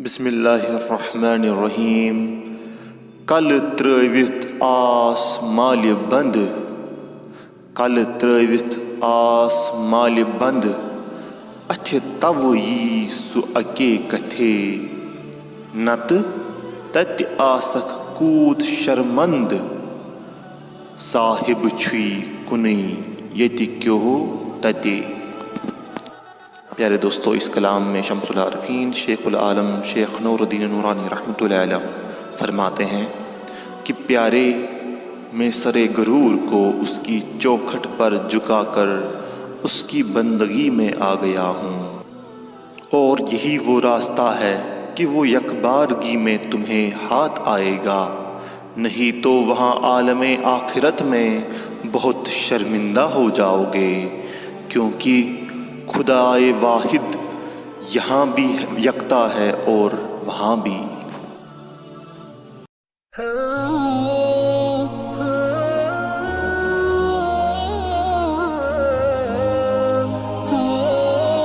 بسم اللہ الرحمن الرحیم۔ کل ترٲوِتھ آس مالہِ بند، کل ترٲوِتھ آس مالہِ بند، اَتھِ تَوٕ یی سُہ اَکے کتھے، نتہٕ تتہِ آسکھ کوٗت شرمند، صاحب چھُے کُنُے ییٚتہِ کیو تتے۔ پیارے دوستو، اس کلام میں شمس العارفین شیخ العالم شیخ نور الدین نورانی رحمۃ اللہ علیہ فرماتے ہیں کہ پیارے، میں سرے غرور کو اس کی چوکھٹ پر جھکا کر اس کی بندگی میں آ گیا ہوں، اور یہی وہ راستہ ہے کہ وہ یکبارگی میں تمہیں ہاتھ آئے گا، نہیں تو وہاں عالم آخرت میں بہت شرمندہ ہو جاؤ گے، کیونکہ خدائے واحد یہاں بھی یکتا ہے اور وہاں بھی۔